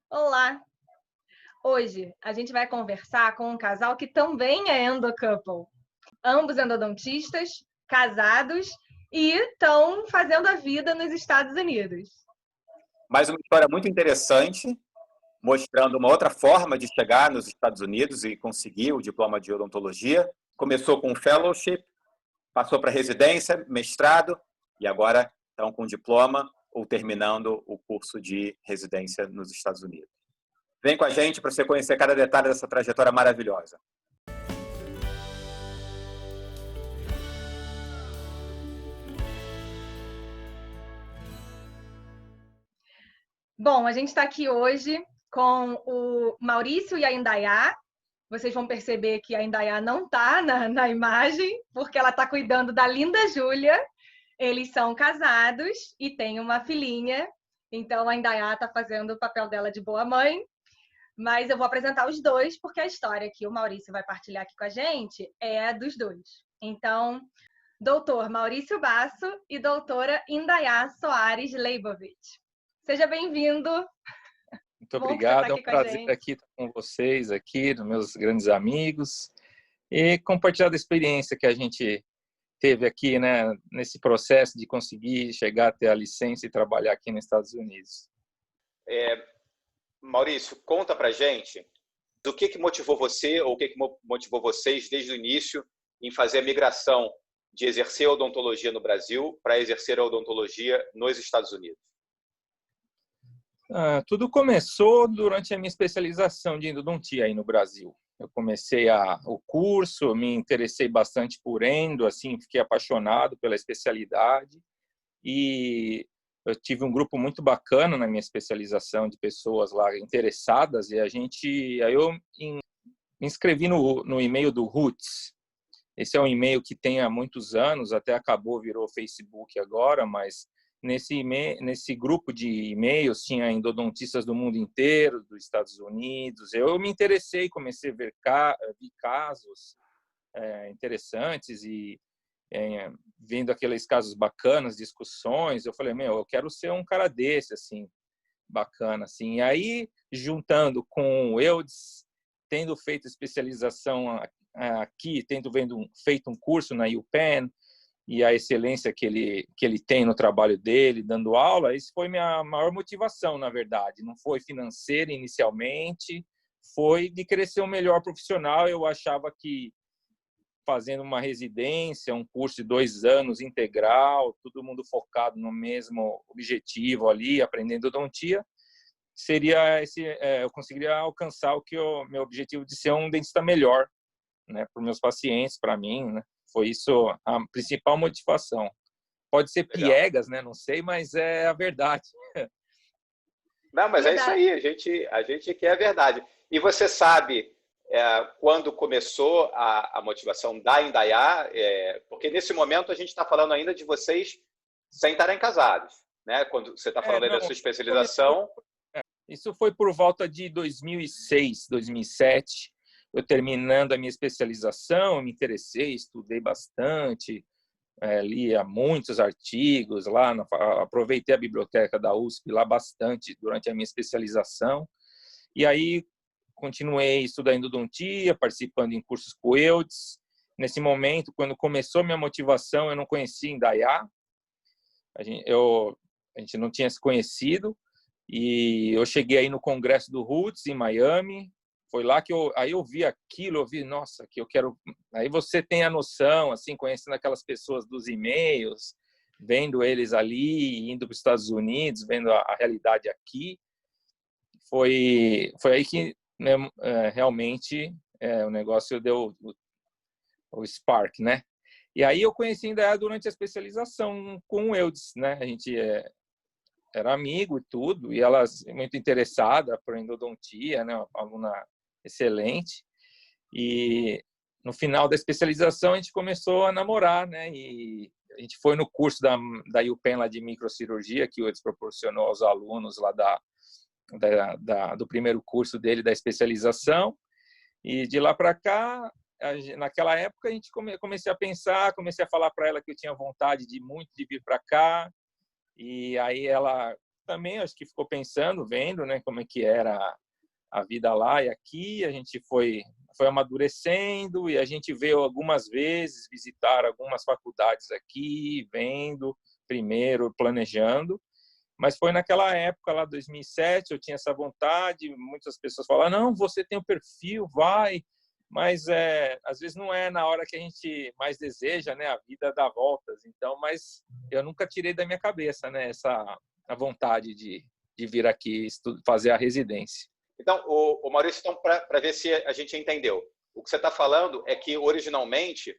Olá! Hoje a gente vai conversar com um casal que também é endocouple. Ambos endodontistas, casados e estão fazendo a vida nos Estados Unidos. Mas uma história muito interessante, mostrando uma outra forma de chegar nos Estados Unidos e conseguir o diploma de odontologia. Começou com um fellowship, passou para residência, mestrado, e agora estão com diploma ou terminando o curso de residência nos Estados Unidos. Vem com a gente para você conhecer cada detalhe dessa trajetória maravilhosa. Bom, a gente está aqui hoje com o Maurício e a Indaiá. Vocês vão perceber que a Indaiá não está na imagem, porque ela está cuidando da linda Júlia. Eles são casados e têm uma filhinha. Então, a Indaiá está fazendo o papel dela de boa mãe. Mas eu vou apresentar os dois, porque a história que o Maurício vai partilhar aqui com a gente é dos dois. Então, doutor Maurício Basso e doutora Indaiá Soares Leibovitch. Seja bem-vindo. Muito obrigado, é um prazer aqui estar com vocês, aqui, meus grandes amigos, e compartilhar da experiência que a gente teve aqui, né, nesse processo de conseguir chegar até a licença e trabalhar aqui nos Estados Unidos. Maurício, conta pra gente do que motivou você ou o que motivou vocês desde o início em fazer a migração de exercer a odontologia no Brasil para exercer a odontologia nos Estados Unidos. Tudo começou durante a minha especialização de endodontia aí no Brasil. Eu comecei o curso, me interessei bastante por endo, assim, fiquei apaixonado pela especialidade e eu tive um grupo muito bacana na minha especialização de pessoas lá interessadas e aí eu me inscrevi no e-mail do Roots. Esse é um e-mail que tem há muitos anos, até virou Facebook agora, mas nesse grupo de e-mails tinha endodontistas do mundo inteiro, dos Estados Unidos. Eu me interessei, comecei a ver casos interessantes e vendo aqueles casos bacanas, discussões. Eu falei, eu quero ser um cara desse, assim, bacana, assim. E aí, juntando com o Eudes, tendo feito especialização aqui, feito um curso na UPenn, e a excelência que ele tem no trabalho dele, dando aula, isso foi minha maior motivação, na verdade. Não foi financeira inicialmente, foi de querer ser um melhor profissional. Eu achava que fazendo uma residência, um curso de 2 anos integral, todo mundo focado no mesmo objetivo ali, aprendendo odontia, eu conseguiria alcançar meu objetivo de ser um dentista melhor, né, para os meus pacientes, para mim, né? Foi isso a principal motivação. Pode ser piegas, né? Não sei, mas é a verdade. Não, mas verdade. É isso aí. A gente quer a verdade. E você sabe quando começou a motivação da Indaiá? Porque nesse momento a gente está falando ainda de vocês sem estarem casados, né? Quando você está falando aí da sua especialização. Isso foi por volta de 2006, 2007. Eu terminando a minha especialização, me interessei, estudei bastante, lia muitos artigos lá, aproveitei a biblioteca da USP lá bastante durante a minha especialização. E aí continuei estudando odontia, participando em cursos com o Eudes. Nesse momento, quando começou minha motivação, eu não conhecia Indaiá. A gente não tinha se conhecido. E eu cheguei aí no congresso do Roots, em Miami. Foi lá que eu vi aquilo, eu vi, nossa, que eu quero... Aí você tem a noção, assim, conhecendo aquelas pessoas dos e-mails, vendo eles ali, indo para os Estados Unidos, vendo a realidade aqui. Foi aí que, né, realmente o negócio deu o spark, né? E aí eu conheci ainda durante a especialização com o Eudes, né? A gente era amigo e tudo, e ela muito interessada por endodontia, né? Uma aluna excelente. E no final da especialização a gente começou a namorar, né? E a gente foi no curso da UPenn lá de microcirurgia que o Eudes proporcionou aos alunos lá do primeiro curso dele da especialização. E de lá para cá, naquela época a gente comecei a falar para ela que eu tinha vontade de vir para cá. E aí ela também acho que ficou pensando, vendo, né, como é que era a vida lá e aqui. A gente foi amadurecendo e a gente veio algumas vezes visitar algumas faculdades aqui, vendo, primeiro planejando. Mas foi naquela época, lá 2007, eu tinha essa vontade. Muitas pessoas falaram, não, você tem o perfil, vai. Mas às vezes não é na hora que a gente mais deseja, né? A vida dá voltas. Então, mas eu nunca tirei da minha cabeça, né? A vontade de vir aqui fazer a residência. Então, o Maurício, então, para ver se a gente entendeu, o que você está falando é que, originalmente,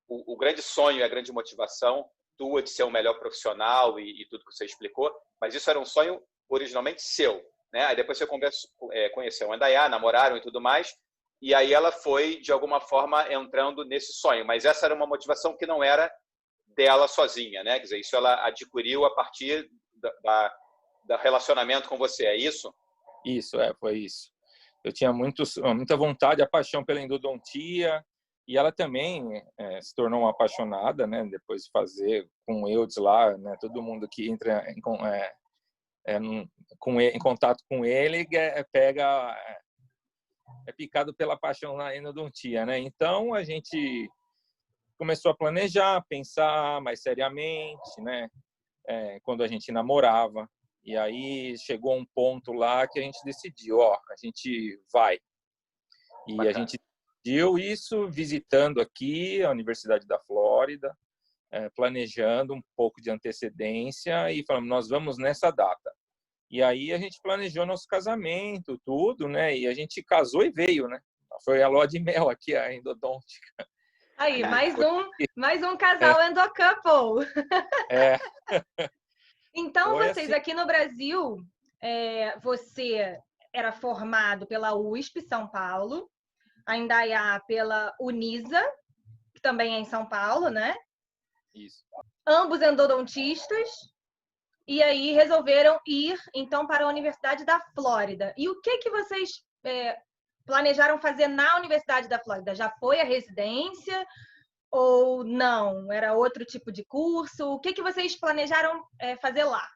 o grande sonho e a grande motivação tua de ser o melhor profissional e tudo que você explicou, mas isso era um sonho originalmente seu, né? Aí depois você conheceu a Indaiá, namoraram e tudo mais, e aí ela foi, de alguma forma, entrando nesse sonho. Mas essa era uma motivação que não era dela sozinha, né? Quer dizer, isso ela adquiriu a partir do relacionamento com você, é isso? Isso, foi isso. Eu tinha muita vontade, a paixão pela endodontia, e ela também se tornou uma apaixonada, né? Depois de fazer com o Eudes lá, né? Todo mundo que entra em contato com ele é picado pela paixão na endodontia, né? Então a gente começou a planejar, pensar mais seriamente, né? Quando a gente namorava. E aí chegou um ponto lá que a gente decidiu, a gente vai. E bacana. A gente decidiu isso visitando aqui a Universidade da Flórida, planejando um pouco de antecedência e falamos, nós vamos nessa data. E aí a gente planejou nosso casamento, tudo, né? E a gente casou e veio, né? Foi a lua de mel aqui, a endodôntica. Aí, mais um casal endocouple. Então, foi vocês assim. aqui no Brasil, você era formado pela USP São Paulo, a Indaiá pela Unisa, que também é em São Paulo, né? Isso. Ambos endodontistas. E aí resolveram ir, então, para a Universidade da Flórida. E o que vocês planejaram fazer na Universidade da Flórida? Já foi a residência ou não? Era outro tipo de curso? O que vocês planejaram fazer lá?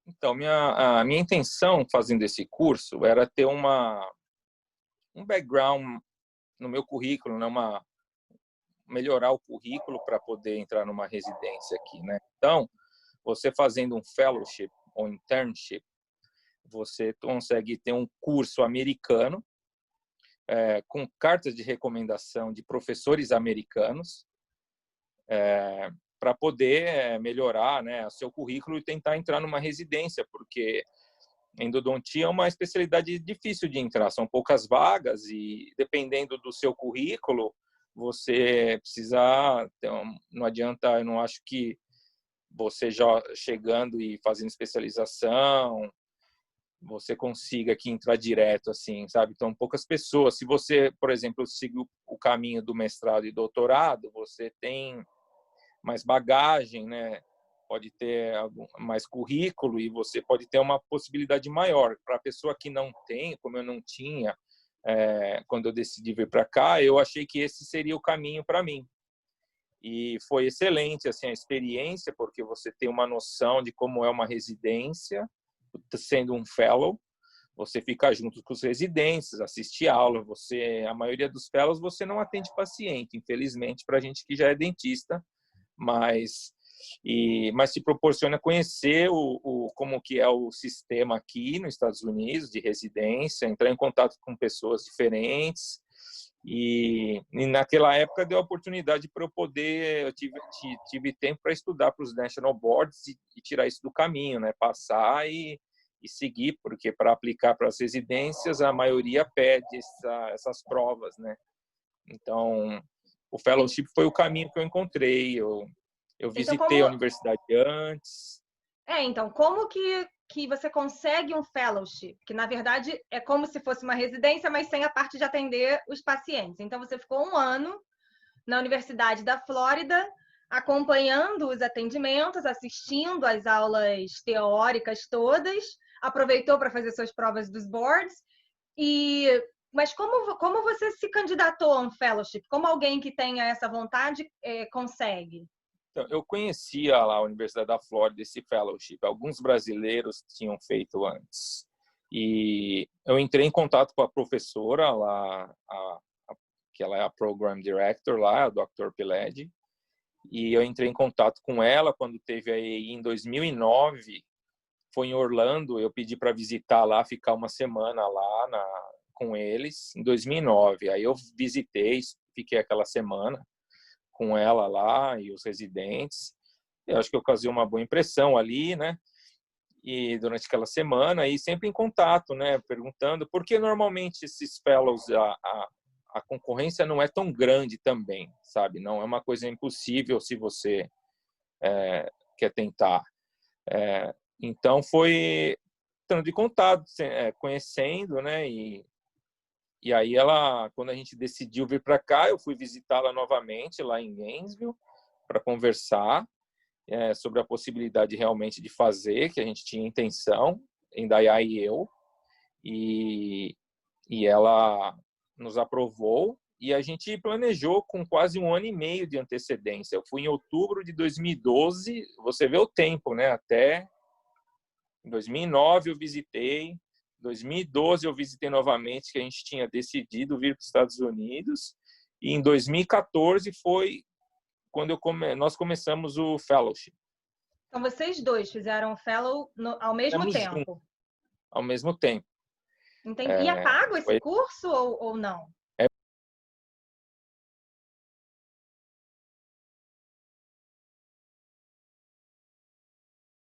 Então, a minha intenção fazendo esse curso era ter um background no meu currículo, né? Melhorar o currículo para poder entrar numa residência aqui, né? Então, você fazendo um fellowship ou internship, você consegue ter um curso americano com cartas de recomendação de professores americanos para poder melhorar, né, o seu currículo e tentar entrar numa residência, porque endodontia é uma especialidade difícil de entrar, são poucas vagas e dependendo do seu currículo, você precisa, não adianta, eu não acho que você já chegando e fazendo especialização, você consiga aqui entrar direto, assim, sabe? Então, poucas pessoas. Se você, por exemplo, seguir o caminho do mestrado e doutorado, você tem mais bagagem, né? Pode ter mais currículo e você pode ter uma possibilidade maior. Para a pessoa que não tem, como eu não tinha, quando eu decidi vir para cá, eu achei que esse seria o caminho para mim. E foi excelente assim a experiência, porque você tem uma noção de como é uma residência, sendo um fellow, você fica junto com os residentes, assiste aula, a maioria dos fellows você não atende paciente, infelizmente, para a gente que já é dentista, mas te proporciona conhecer como que é o sistema aqui nos Estados Unidos de residência, entrar em contato com pessoas diferentes. E naquela época deu a oportunidade para eu tive tempo para estudar para os National Boards e tirar isso do caminho, né? Passar e seguir, porque para aplicar para as residências a maioria pede essas provas, né? Então o fellowship foi o caminho que eu encontrei. Eu visitei a universidade antes. Então, como que você consegue um fellowship? Que, na verdade, é como se fosse uma residência, mas sem a parte de atender os pacientes. Então, você ficou 1 ano na Universidade da Flórida, acompanhando os atendimentos, assistindo às aulas teóricas todas, aproveitou para fazer suas provas dos boards. Mas como você se candidatou a um fellowship? Como alguém que tenha essa vontade consegue? Então, eu conhecia lá a Universidade da Flórida, esse fellowship. Alguns brasileiros tinham feito antes. E eu entrei em contato com a professora lá, que ela é a Program Director lá, a Dr. Piled. E eu entrei em contato com ela quando teve aí em 2009, foi em Orlando, eu pedi para visitar lá, ficar uma semana lá com eles, em 2009. Aí eu visitei, fiquei aquela semana com ela lá e os residentes. Eu acho que eu causei uma boa impressão ali, né? E durante aquela semana, e sempre em contato, né? Perguntando, porque normalmente esses fellows, a concorrência não é tão grande também, sabe? Não é uma coisa impossível se você quer tentar. Então, foi estando de contato, conhecendo, né? E aí, quando a gente decidiu vir para cá, eu fui visitá-la novamente lá em Gainesville para conversar sobre a possibilidade realmente de fazer, que a gente tinha intenção, Indaiá e eu. E ela nos aprovou e a gente planejou com quase 1 ano e meio de antecedência. Eu fui em outubro de 2012, você vê o tempo, né? Até em 2009 eu visitei, em 2012 eu visitei novamente, que a gente tinha decidido vir para os Estados Unidos, e em 2014 foi quando nós começamos o fellowship. Então, vocês dois fizeram o fellow ao mesmo tempo? Ao mesmo tempo. Entendi. E é pago esse curso ou não?